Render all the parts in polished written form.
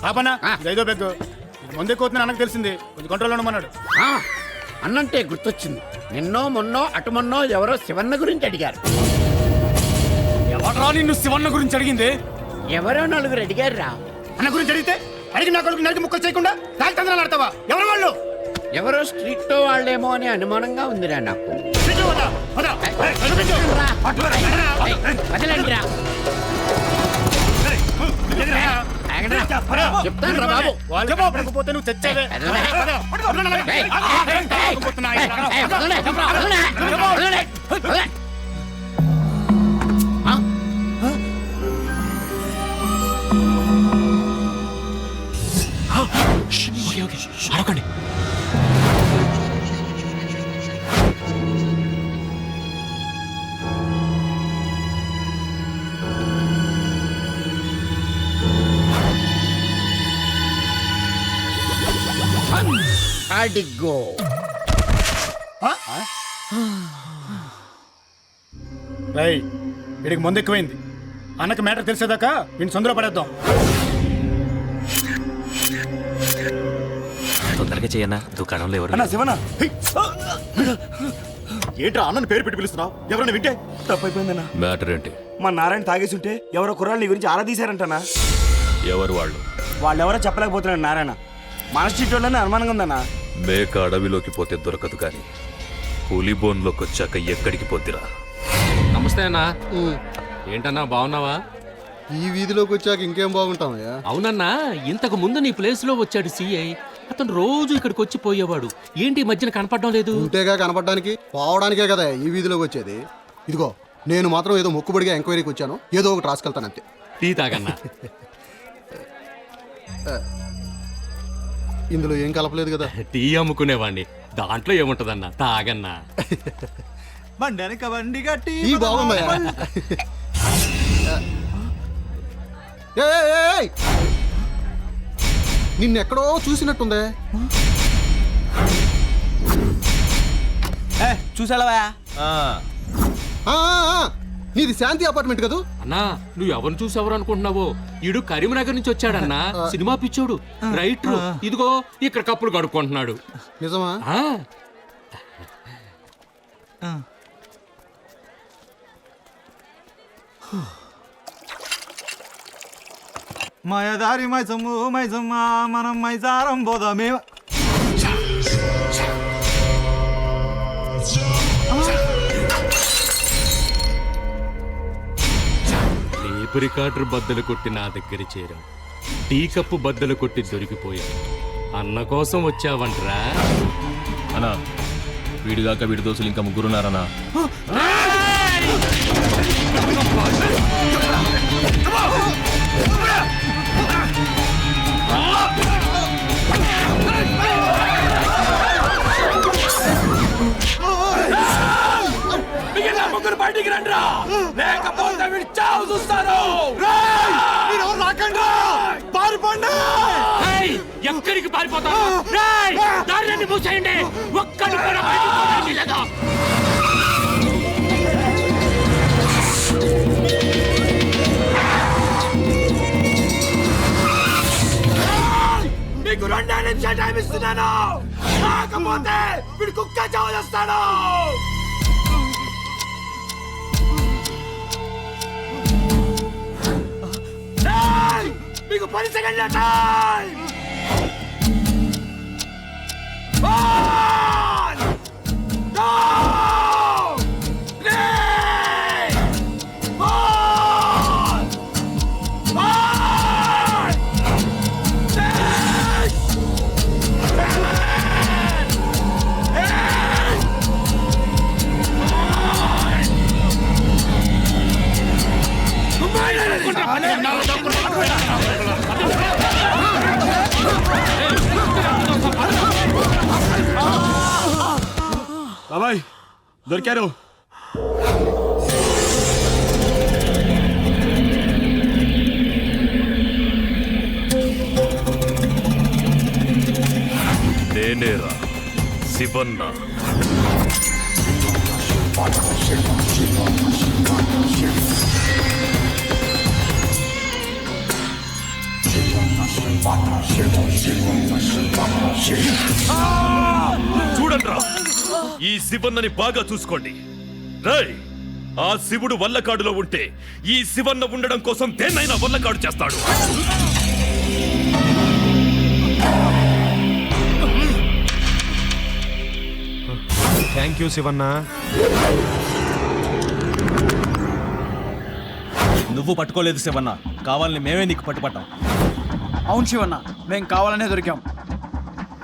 ఆపనా ఐదో బెగ్గు ముందే కోతున్నా అన్నకు తెలిసింది కొంచెం కంట్రోల్లో ఉండమన్నాడు. అన్నంటే గుర్తొచ్చింది, నిన్నో మొన్నో అటుమన్నో ఎవరో శివన్న గురించి అడిగారు. ఎవరా నిన్ను శివన్న గురించి అడిగింది? ఎవరో నలుగురు అడిగారు రా. అన్న గురించి అడిగితే అడిగి నా కొడుకు నరికి ముక్కలు చేయకుండా తాగితందరాలు ఆడతావా? ఎవరు వాళ్ళు? ఎవరో స్ట్రీట్ లో వాళ్ళేమో అని అనుమానంగా ఉందిరా నాకు. వదలండిరా. చెప్తాను రా బాబు. పడకపోతే నువ్వు తెచ్చేవే. అరకండి. అడిగో రై వీడికి ముందు ఎక్కువైంది. అన్నకు మ్యాటర్ తెలిసేదాకా వీడిని సొందలో పడేద్దాం. తొందరగా చేయన్నా, దుకాణంలో ఎవరు? శివనా ఏంట్రా అన్నని పేరు పెట్టి పిలుస్తున్నావు? ఎవరైనా వింటే తప్పైపోయిందన్నా. మ్యాటర్ ఏంటి? మా నారాయణ తాగేసి ఉంటే ఎవరో కుర్రాళ్ళు నీ గురించి ఆరా తీశారంటనా. ఎవరు వాళ్ళు? వాళ్ళెవరో చెప్పలేకపోతున్నాడు నారాయణ. మన స్ట్రీట్ వాళ్ళని అనుమానంగా ఉందన్నా. మేక అడవిలోకి పోతే దొరకదు కానీ పులి బోన్లోకి వచ్చాక ఎక్కడికి పోతిరా? నమస్తే అన్నా. ఏంటన్నా బాగున్నావా? ఈ వీధిలోకి వచ్చాక ఇంకేం బాగుంటామయ్యా. అవునన్నా, ఇంతకు ముందు నీ ప్లేస్ లో వచ్చాడు సిఐ. అతను రోజు ఇక్కడికి వచ్చి పోయేవాడు. ఏంటి ఈ మధ్యన కనపడడం లేదు? ఉంటేగా కనపడడానికి, పోవడానికే కదా ఈ వీధిలోకి వచ్చేది. ఇదిగో నేను మాత్రం ఏదో మొక్కుబడిగా ఎంక్వైరీకి వచ్చాను, ఏదో ఒకటి రాసుకెళ్తాను అంతే. టీ తాగన్నా. ఇందులో ఏం కలపలేదు కదా. టీ అమ్ముకునేవాడిని, దాంట్లో ఏముంటదన్నా, తాగన్నా. ఈ బాగుందయ్యా. ఏయ్, నిన్నెక్కడో చూసినట్టుందే. చూసావా? నీది శాంతి అపార్ట్మెంట్ కదా. అన్నా, నువ్వు ఎవరిని చూసి ఎవరు అనుకుంటున్నావో, ఈడు కరీంనగర్ నుంచి వచ్చాడన్నా. సినిమా పిచ్చోడు, రైటర్. ఇదిగో ఇక్కడ కప్పులు కడుక్కుంటున్నాడు. నిజమా? మాయదారి మైసమ్ము మైసమ్మ మనం మైసారం పోదామే. టేప్ రికార్డర్ బద్దలు కొట్టి నా దగ్గర చేరాం. టీ కప్పు బద్దలు కొట్టి దొరికిపోయాం. అన్న కోసం వచ్చావంట్రా? అన్నా, వీడిగాక వీడి దోస్తులు ఇంకా ముగ్గురున్నారన్నా. ముగ్గురు బయటికి రండిరా, లేకపోతే వీడి చావు చూస్తాను. ఎక్కడికి పారిపోతాను? దారిని మూసేయండి. ఒక్కడు కూడా బయటికి పోవడానికి లేదు. మీకు 2 నిమిషాలు టైం ఇస్తున్నాను, కాకపోతే వీడు కుక్క చావు చేస్తాడు. మీకు 10 సెకండ్ల టైం. 1 2 3 4 5 బాబాయ్ దొరికారు. నేనేరా శివన్న. చూడండ్రా, ఈ శివన్నని బాగా చూసుకోండి. రేయ్, ఆ శివుడు వల్లకాడులో ఉంటే ఈ శివన్న ఉండడం కోసం దేన్నైనా వల్లకాడు చేస్తాడు. Thank you Shivanna. నువ్వు పట్టుకోలేదు శివన్న, కావాలని మేమే నీకు పట్టుపట్టాం. అవును శివన్న, మేం కావాలనే దొరికాం,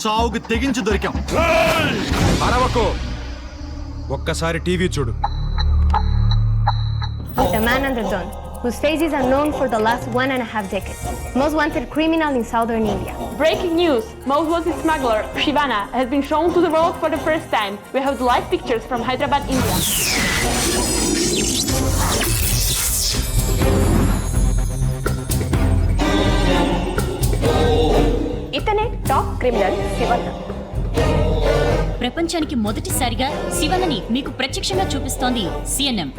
చావుకి తెగించి దొరికాం. అరవకు, ఒక్కసారి టీవీ చూడు. The man under dawn, whose faces are known for the last 1.5 decades. Most wanted criminal in southern India. Breaking news! Most wanted smuggler, Shivana, has been shown to the world for the first time. We have the live pictures from Hyderabad, India. ఇతనే top criminal Shivanna. ప్రపంచానికి మొదటిసారిగా శివన్నని మీకు ప్రత్యక్షంగా చూపిస్తోంది CNN.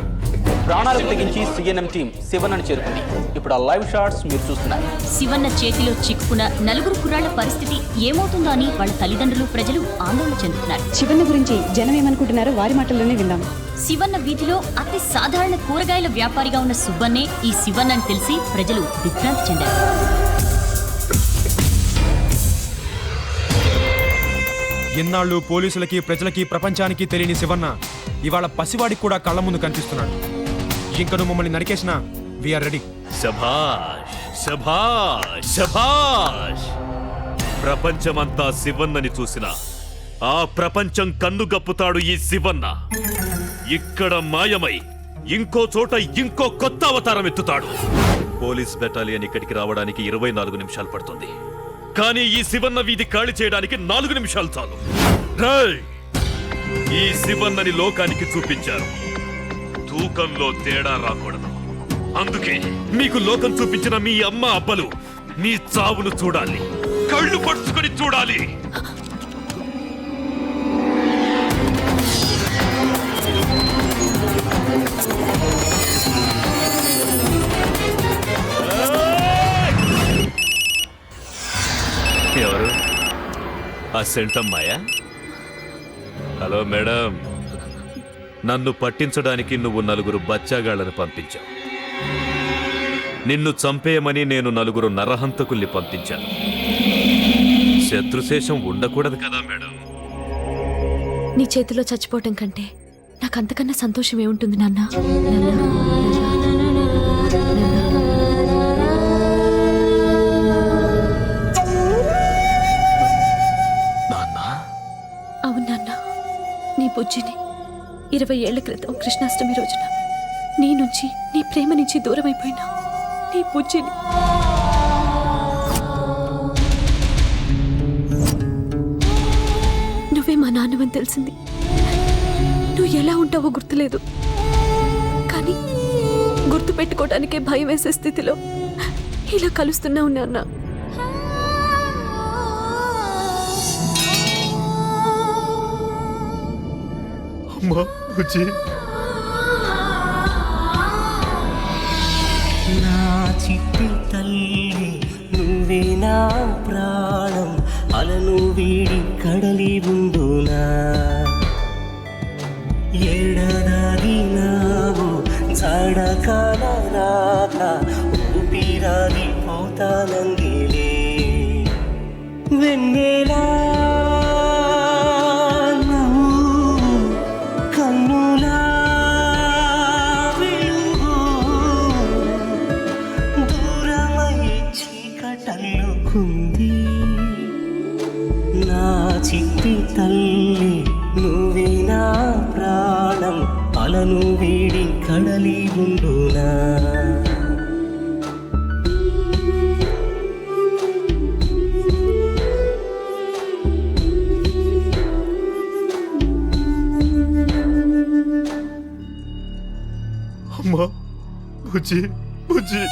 ప్రాణాలకు తెగించి CNN team శివన్నని చేరుకుంది. ఇప్పుడు ఆ లైవ్ షాట్స్ మీరు చూస్తున్నారు. శివన్న చేతిలో చిక్కుకున్న నలుగురు కుర్రాళ్ల పరిస్థితి ఏమవుతుందో అని వాళ్ళ తల్లిదండ్రులు, ప్రజలు ఆందోళన చెందుతున్నారు. శివన్న గురించి జనం ఏమనుకుంటున్నారో వారి మాటల్లోనే విందాం. శివన్న వీధిలో అతి సాధారణ కూరగాయల వ్యాపారిగా ఉన్న సుబ్బన్నే ఈ శివన్న అని తెలిసి ప్రజలు దిగ్భ్రాంతి చెందారు. ఎన్నాళ్ళు పోలీసులకి, ప్రజలకి, ప్రపంచానికి తెలియని శివన్న ఇవాళ పసివాడికి కూడా కళ్ళ ముందు కనిపిస్తున్నాడు. ఇంక నువ్వు మమ్మల్ని నరికేసినా వీఆర్ రెడీ. శభాష్, శభాష్, శభాష్. ప్రపంచమంతా శివన్నని చూసినా ఆ ప్రపంచం కన్నుగప్పుతాడు ఈ శివన్న. ఇక్కడ మాయమై ఇంకో చోట ఇంకో కొత్త అవతారం ఎత్తుతాడు. పోలీస్ బెటాలియన్ ఇక్కడికి రావడానికి 24 నిమిషాలు పడుతుంది. కానీ ఈ శివన్న వీధి ఖాళీ చేయడానికి 4 నిమిషాలు చాలు. రేయ్, ఈ శివన్నని లోకానికి చూపించారు. తూకంలో తేడా రాకూడదు. అందుకే మీకు లోకం చూపించిన మీ అమ్మ అబ్బలు నీ చావును చూడాలి, కళ్ళు పడుచుకొని చూడాలి. ఎవరు? ఆ సెంటమ్మాయా? హలో మేడం, నన్ను పట్టించడానికి నువ్వు 4 బచ్చాగాళ్లను పంపించావు. నిన్ను చంపేయమని నేను 4 నరహంతకుల్ని పంపించాను. శత్రుశేషం ఉండకూడదు కదా మేడం? నీ చేతిలో చచ్చిపోవటం కంటే నాకు అంతకన్నా సంతోషం ఏముంటుంది నాన్న? అవును నాన్న, నీ బుజ్జిని 20 ఏళ్ల క్రితం కృష్ణాష్టమి రోజున నీ నుంచి, నీ ప్రేమ నుంచి దూరం అయిపోయినా నీ బుజ్జిని. నువ్వే మా నాన్నవని తెలిసింది. నువ్వు ఎలా ఉంటావో గుర్తులేదు, కానీ గుర్తు పెట్టుకోవడానికే భయం వేసే స్థితిలో ఇలా కలుస్తున్నావు నాన్న. అమ్మా బుజ్జి, నా చిట్టి తల్లి నువ్వే నా ప్రాణం, అలను వీడి కడలి ఉండునా, ఏడదాగినావు జాడకాల రాక ఊపిరాగి పోతానంగిలే వెన్నెలా నా చిట్టి తల్లి నువ్వే నా ప్రాణం, అలను వీడి కడలి ఉండునా. అమ్మా బుజ్జి, బుజ్జి,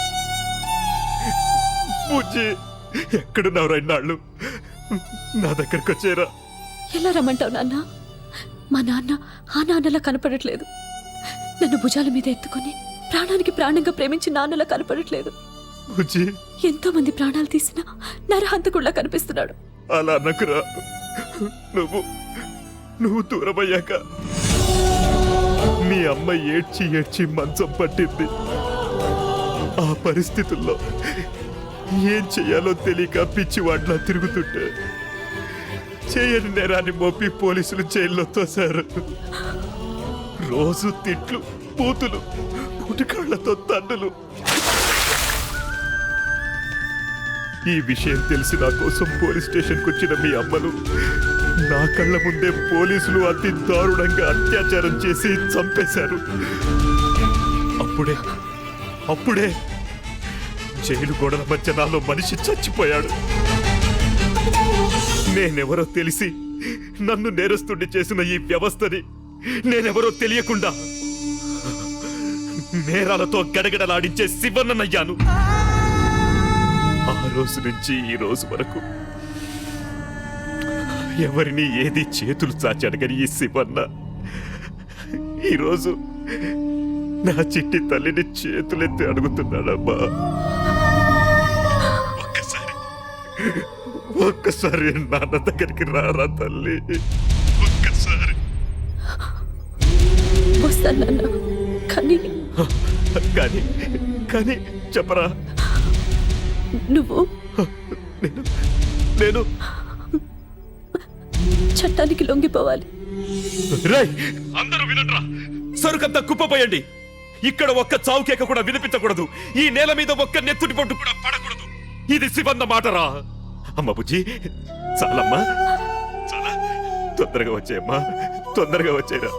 బుజ్జి, ఎక్కడున్నావు? 2 నాళ్ళు నా దగ్గరకు వచ్చేరా. ఎలా రమ్మంటావు నాన్న? మా నాన్న ఆ నాన్నలా కనపడట్లేదు. నన్ను భుజాల మీద ఎత్తుకొని ప్రాణానికి ప్రాణంగా ప్రేమించి నాన్నలా కనపడట్లేదు. బుజ్జి ఎంతో మంది ప్రాణాలు తీసిన నరహంతకుళ్ళ కనిపిస్తున్నాడు. అలా నకురా. నువ్వు దూరమయ్యాక మీ అమ్మ ఏడ్చి ఏడ్చి మంచం పట్టింది. ఆ పరిస్థితుల్లో ఏం చెయ్యాలో తెలియక పిచ్చివాడ్లా తిరుగుతుంటే చేయని నేరాన్ని మోపి పోలీసులు జైల్లో తోశారు. రోజు తిట్లు, పూతులు, పుటికాళ్లతో తన్నులు. ఈ విషయం తెలిసి నా కోసం పోలీస్ స్టేషన్కి వచ్చిన మీ అమ్మలు నా కళ్ళ ముందే పోలీసులు అతి దారుణంగా అత్యాచారం చేసి చంపేశారు. అప్పుడే జైలు గోడల మధ్య నాలో మనిషి చచ్చిపోయాడు. నేనెవరో తెలిసి నన్ను నేరస్తుడి చేసిన ఈ వ్యవస్థని నేనెవరో తెలియకుండా నేరాలతో గడగడలాడించే శివన్నయ్యాను. ఆ రోజు నుంచి ఈ రోజు వరకు ఎవరిని ఏది చేతులు చాచాడు కానీ ఈ శివన్న ఈరోజు నా చిట్టి తల్లిని చేతులెత్తి అడుగుతున్నాడమ్మా. ఒక్కసారి నాన్న దగ్గరికి రారా తల్లి, ఒక్కసారి. వస్తాను కానీ కానీ చెప్పరా. నువ్వు నేను చట్టానికి లొంగిపోవాలి. రేయ్, అందరూ వినండ్రా. సరుకంతా కుప్పపోయండి. ఇక్కడ ఒక్క చావు కేక కూడా వినిపించకూడదు. ఈ నేల మీద ఒక్క నెత్తుటి పొట్టు కూడా పడకూడదు. ఇది శివన్న మాటరా. అమ్మ బుజ్జి, చాలమ్మా, చాలా. తొందరగా వచ్చేయమ్మా, తొందరగా వచ్చేయరా.